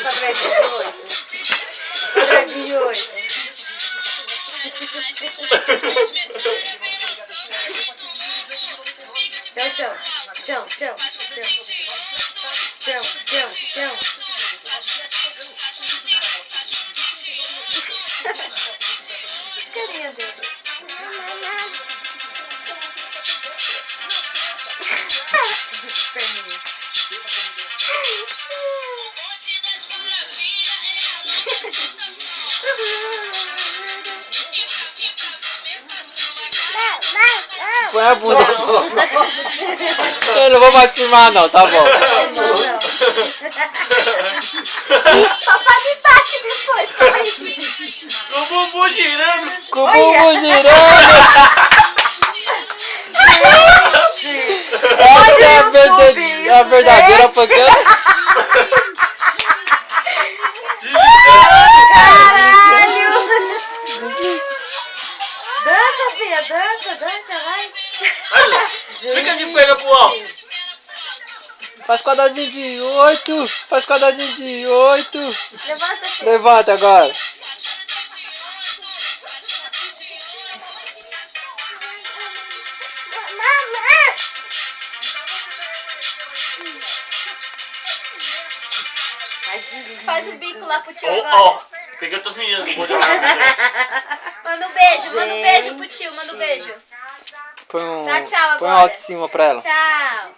quadradinho de 8. Quadradinho de 8. Chão. Carinha dele. Perninha. Põe a bunda. Eu não vou mais filmar não, tá bom. Não. Papai me bate depois. Com o bumbum girando. Com o bumbum girando. Essa é a verdadeira pancada. Caralho! Dança, filha, dança, vai. Olha, fica de perna pro alto. Faz quadradinho de 8. Faz quadradinho de 8. Levanta, filha. Levanta agora. Faz o bico lá pro tio Ó, agora. ó. Peguei outras meninas que vou jogar. Manda um beijo pro tio, manda um beijo. Põe um, Dá tchau põe um agora. alto em cima pra ela. Tchau.